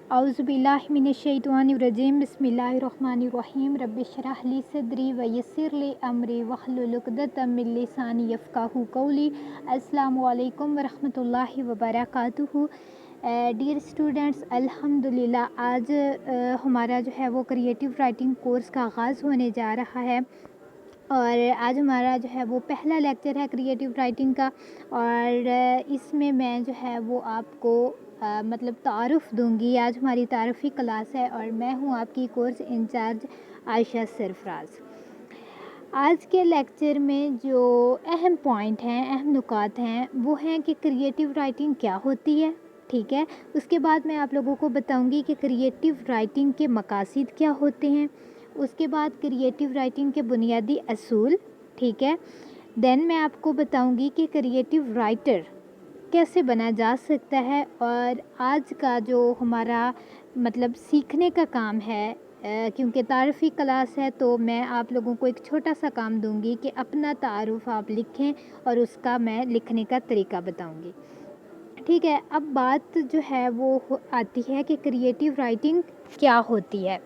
औज़ु बिल्लाहि मिनश्शैतानिर्रजीम बिस्मिल्लाहिर्रहमानिर्रहीम रब्बि इश्रह ली सदरी व यस्सिर ली अमरी वहलुल उक़दतम मिन लिसानी यफ़क़हू क़ौली। अस्सलामु अलैकुम व रहमतुल्लाहि व बरकातुहू। डियर स्टूडेंट्स, अल्हम्दुलिल्लाह आज हमारा जो है वो क्रिएटिव राइटिंग कोर्स का आगाज़ होने जा रहा है और आज हमारा जो है वो पहला लेक्चर है क्रिएटिव राइटिंग का। और इसमें मैं जो है वो आपको मतलब तारुफ़ दूंगी। आज हमारी तारुफ़ी क्लास है और मैं हूँ आपकी कोर्स इंचार्ज आयशा सरफराज। आज के लेक्चर में जो अहम पॉइंट हैं, अहम नुकात हैं, वो हैं कि क्रिएटिव राइटिंग क्या होती है, ठीक है। उसके बाद मैं आप लोगों को बताऊंगी कि क्रिएटिव राइटिंग के मकासद क्या होते हैं। उसके बाद क्रिएटिव राइटिंग के बुनियादी असूल, ठीक है। देन मैं आपको बताऊंगी कि क्रिएटिव राइटर कैसे बना जा सकता है। और आज का जो हमारा मतलब सीखने का काम है, क्योंकि तारुफ़ी क्लास है तो मैं आप लोगों को एक छोटा सा काम दूंगी कि अपना तारुफ़ आप लिखें और उसका मैं लिखने का तरीका बताऊंगी, ठीक है। अब बात जो है वो आती है कि क्रिएटिव राइटिंग क्या होती है।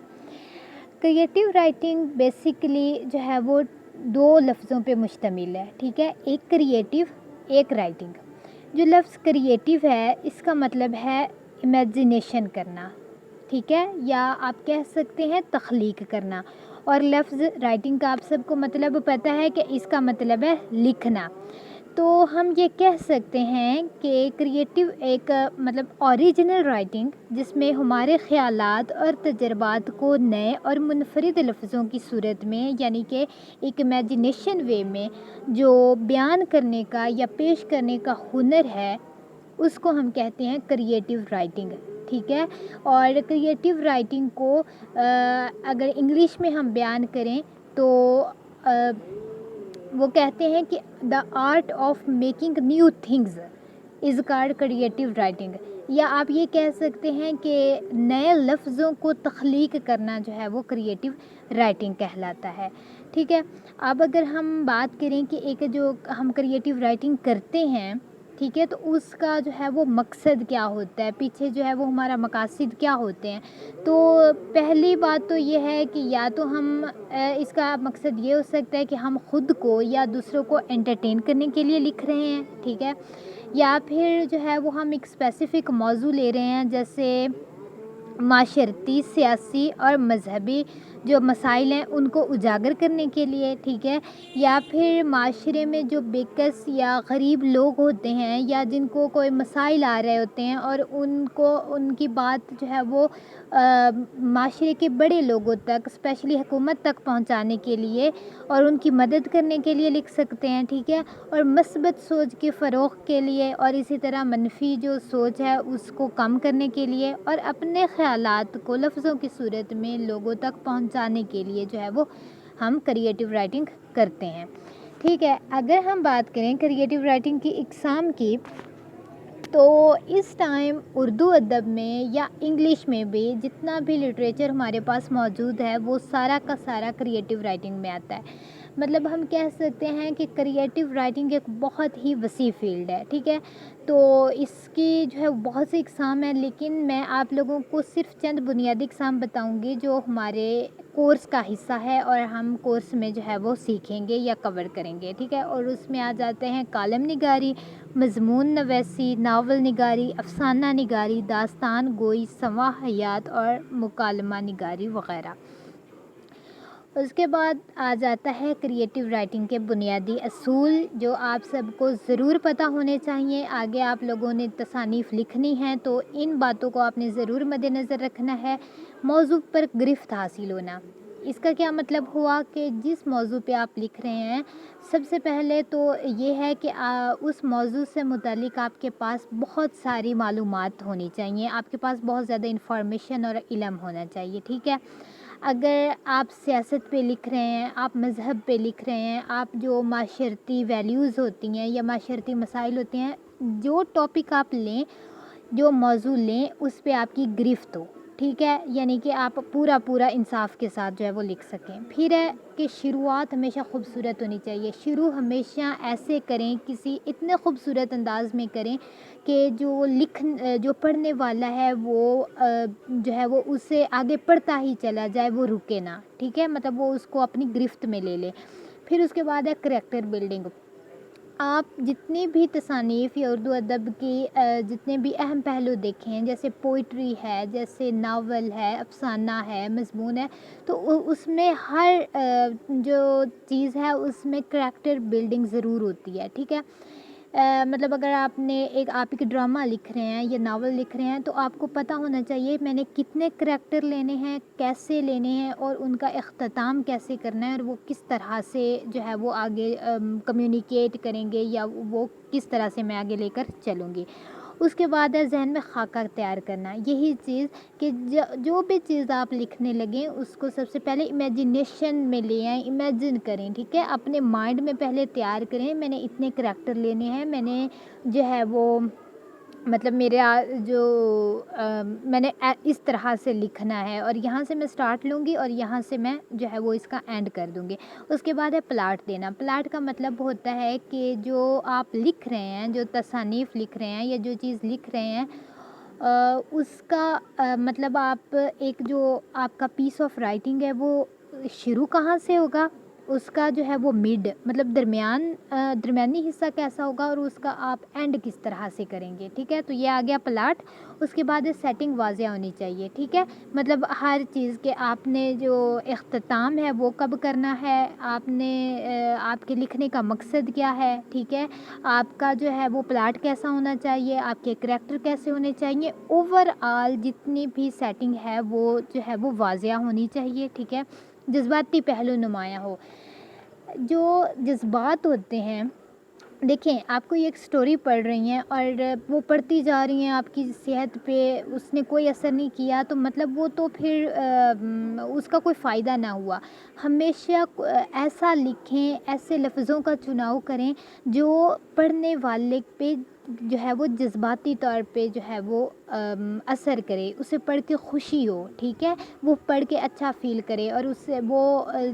क्रिएटिव राइटिंग बेसिकली जो है वो दो लफ्ज़ों पे मुश्तमिल है, ठीक है। एक क्रिएटिव, एक राइटिंग। जो लफ्ज़ क्रिएटिव है इसका मतलब है इमेजिनेशन करना, ठीक है, या आप कह सकते हैं तख्लीक करना। और लफ्ज़ राइटिंग का आप सबको मतलब पता है कि इसका मतलब है लिखना। तो हम ये कह सकते हैं कि क्रिएटिव एक मतलब ओरिजिनल राइटिंग जिसमें हमारे ख़यालात और तजर्बात को नए और मुनफरिद लफ्ज़ों की सूरत में, यानी कि एक इमेजिनेशन वे में जो बयान करने का या पेश करने का हुनर है, उसको हम कहते हैं क्रिएटिव राइटिंग, ठीक है। और क्रिएटिव राइटिंग को अगर इंग्लिश में हम बयान करें तो वो कहते हैं कि the art of making new things is called creative writing. या आप ये कह सकते हैं कि नए लफ्ज़ों को तख्लीक करना जो है वो क्रिएटिव राइटिंग कहलाता है, ठीक है। अब अगर हम बात करें कि एक जो हम क्रिएटिव राइटिंग करते हैं, ठीक है, तो उसका जो है वो मकसद क्या होता है, पीछे जो है वो हमारा मकासद क्या होते हैं। तो पहली बात तो ये है कि या तो हम इसका मकसद ये हो सकता है कि हम ख़ुद को या दूसरों को एंटरटेन करने के लिए लिख रहे हैं, ठीक है। या फिर जो है वो हम एक स्पेसिफ़िक मौजू ले रहे हैं, जैसे माशरती, सियासी और मज़हबी जो मसाइल हैं उनको उजागर करने के लिए, ठीक है। या फिर माशरे में जो बेकस या गरीब लोग होते हैं या जिनको कोई मसाइल आ रहे होते हैं और उनको उनकी बात जो है वो माशरे के बड़े लोगों तक, स्पेशली हुकूमत तक पहुंचाने के लिए और उनकी मदद करने के लिए लिख सकते हैं, ठीक है। और मस्बत सोच के फ़रोग़ के लिए और इसी तरह मनफी जो सोच है उसको कम करने के लिए और अपने ख़यालात को लफ्ज़ों की सूरत में लोगों तक पहुंचाने के लिए जो है वो हम क्रिएटिव राइटिंग करते हैं, ठीक है। अगर हम बात करें क्रिएटिव राइटिंग की इक़साम की, तो इस टाइम उर्दू अदब में या इंग्लिश में भी जितना भी लिटरेचर हमारे पास मौजूद है वो सारा का सारा क्रिएटिव राइटिंग में आता है। मतलब हम कह सकते हैं कि क्रिएटिव राइटिंग एक बहुत ही वसी फील्ड है, ठीक है। तो इसकी जो है बहुत से इक़साम हैं, लेकिन मैं आप लोगों को सिर्फ चंद बुनियादी इक़साम बताऊंगी जो हमारे कोर्स का हिस्सा है और हम कोर्स में जो है वो सीखेंगे या कवर करेंगे, ठीक है। और उसमें आ जाते हैं कालम निगारी, मज़मून नवीसी, नावल निगारी, अफ़साना निगारी, दास्तान गोई, संवा हयात और मुकालमा निगारी वग़ैरह। उसके बाद आ जाता है क्रिएटिव राइटिंग के बुनियादी असूल जो आप सबको ज़रूर पता होने चाहिए। आगे आप लोगों ने तसानीफ़ लिखनी है तो इन बातों को आपने ज़रूर मद्देनज़र रखना है। मौजू पर गिरफ्त हासिल होना, इसका क्या मतलब हुआ कि जिस मौजू पे आप लिख रहे हैं, सबसे पहले तो ये है कि उस मौजू से मुतालिक आपके पास बहुत सारी मालूमात होनी चाहिए, आपके पास बहुत ज़्यादा इन्फॉर्मेशन और इल्म होना चाहिए, ठीक है। अगर आप सियासत पे लिख रहे हैं, आप मज़हब पे लिख रहे हैं, आप जो माशरती वैल्यूज़ होती हैं या माशरती मसाइल होते हैं, जो टॉपिक आप लें, जो मौजू लें, उस पे आपकी गिरफ्त हो, ٹھیک ہے، یعنی کہ آپ پورا پورا انصاف کے ساتھ جو ہے وہ لکھ سکیں۔ پھر ہے کہ شروعات ہمیشہ خوبصورت ہونی چاہیے، شروع ہمیشہ ایسے کریں، کسی اتنے خوبصورت انداز میں کریں کہ جو پڑھنے والا ہے وہ جو ہے وہ اسے آگے پڑھتا ہی چلا جائے، وہ رکے نہ، ٹھیک ہے، مطلب وہ اس کو اپنی گرفت میں لے لے۔ پھر اس کے بعد ہے کریکٹر بلڈنگ۔ آپ جتنی بھی تصانیف یا اردو ادب کی جتنے بھی اہم پہلو دیکھیں، جیسے پوئٹری ہے، جیسے ناول ہے، افسانہ ہے، مضمون ہے، تو اس میں ہر جو چیز ہے اس میں کریکٹر بلڈنگ ضرور ہوتی ہے، ٹھیک ہے۔ مطلب اگر آپ ایک ڈرامہ لکھ رہے ہیں یا ناول لکھ رہے ہیں تو آپ کو پتہ ہونا چاہیے میں نے کتنے کریکٹر لینے ہیں، کیسے لینے ہیں، اور ان کا اختتام کیسے کرنا ہے، اور وہ کس طرح سے جو ہے وہ آگے کمیونیکیٹ کریں گے، یا وہ کس طرح سے میں آگے لے کر چلوں گی۔ اس کے بعد ہے ذہن میں خاکہ تیار کرنا۔ یہی چیز کہ جو بھی چیز آپ لکھنے لگیں اس کو سب سے پہلے امیجنیشن میں لے آئیں، امیجن کریں، ٹھیک ہے، اپنے مائنڈ میں پہلے تیار کریں، میں نے اتنے کریکٹر لینے ہیں، میں نے جو ہے وہ مطلب میں نے اس طرح سے لکھنا ہے، اور یہاں سے میں سٹارٹ لوں گی اور یہاں سے میں جو ہے وہ اس کا اینڈ کر دوں گی۔ اس کے بعد ہے پلاٹ دینا۔ پلاٹ کا مطلب ہوتا ہے کہ جو آپ لکھ رہے ہیں، جو تصانیف لکھ رہے ہیں یا جو چیز لکھ رہے ہیں اس کا مطلب جو آپ کا پیس آف رائٹنگ ہے وہ شروع کہاں سے ہوگا، اس کا جو ہے وہ مڈ مطلب درمیانی حصہ کیسا ہوگا، اور اس کا آپ اینڈ کس طرح سے کریں گے، ٹھیک ہے۔ تو یہ آ گیا پلاٹ۔ اس کے بعد سیٹنگ واضح ہونی چاہیے، ٹھیک ہے، مطلب ہر چیز کے آپ نے جو اختتام ہے وہ کب کرنا ہے، آپ کے لکھنے کا مقصد کیا ہے، ٹھیک ہے، آپ کا جو ہے وہ پلاٹ کیسا ہونا چاہیے، آپ کے کریکٹر کیسے ہونے چاہیے، اوور آل جتنی بھی سیٹنگ ہے وہ جو ہے وہ واضح ہونی چاہیے، ٹھیک ہے، جذباتی پہلو نمایاں ہو۔ جو جذبات ہوتے ہیں، دیکھیں آپ کو ایک سٹوری پڑھ رہی ہیں اور وہ پڑھتی جا رہی ہیں، آپ کی صحت پہ اس نے کوئی اثر نہیں کیا، تو مطلب وہ تو پھر اس کا کوئی فائدہ نہ ہوا۔ ہمیشہ ایسا لکھیں، ایسے لفظوں کا چناؤ کریں جو پڑھنے والے پہ جو ہے وہ جذباتی طور پہ جو ہے وہ اثر کرے، اسے پڑھ کے خوشی ہو، ٹھیک ہے، وہ پڑھ کے اچھا فیل کرے اور اس سے وہ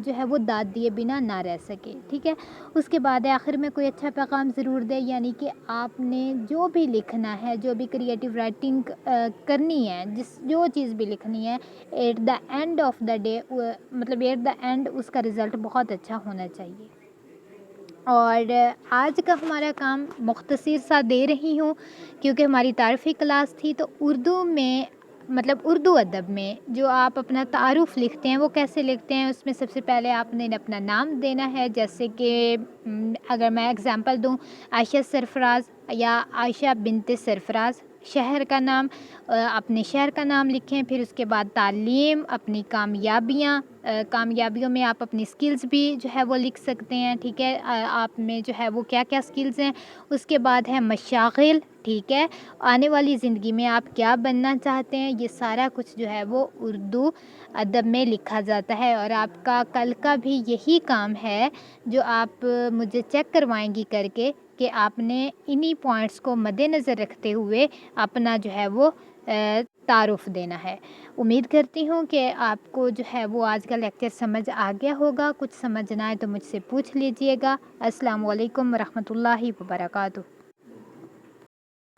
جو ہے وہ داد دیے بنا نہ رہ سکے، ٹھیک ہے۔ اس کے بعد آخر میں کوئی اچھا پیغام ضرور دے، یعنی کہ آپ نے جو بھی لکھنا ہے، جو بھی کریٹیو رائٹنگ کرنی ہے، جو چیز بھی لکھنی ہے، at the end of the day مطلب ایٹ دا اینڈ اس کا رزلٹ بہت اچھا ہونا چاہیے۔ اور آج کا ہمارا کام مختصر سا دے رہی ہوں کیونکہ ہماری تعارفی کلاس تھی، تو اردو میں مطلب اردو ادب میں جو آپ اپنا تعارف لکھتے ہیں وہ کیسے لکھتے ہیں، اس میں سب سے پہلے آپ نے اپنا نام دینا ہے، جیسے کہ اگر میں اگزامپل دوں، عائشہ سرفراز یا عائشہ بنت سرفراز، شہر کا نام، اپنے شہر کا نام لکھیں، پھر اس کے بعد تعلیم، اپنی کامیابیوں میں آپ اپنی سکلز بھی جو ہے وہ لکھ سکتے ہیں، ٹھیک ہے، آپ میں جو ہے وہ کیا کیا سکلز ہیں۔ اس کے بعد ہے مشاغل، ٹھیک ہے، آنے والی زندگی میں آپ کیا بننا چاہتے ہیں، یہ سارا کچھ جو ہے وہ اردو ادب میں لکھا جاتا ہے، اور آپ کا کل کا بھی یہی کام ہے جو آپ مجھے چیک کروائیں گی کر کے کہ آپ نے انہی پوائنٹس کو مد نظر رکھتے ہوئے اپنا جو ہے وہ تعارف دینا ہے۔ امید کرتی ہوں کہ آپ کو جو ہے وہ آج کا لیکچر سمجھ آ گیا ہوگا، کچھ سمجھنا ہے تو مجھ سے پوچھ لیجئے گا۔ السلام علیکم ورحمۃ اللہ وبرکاتہ۔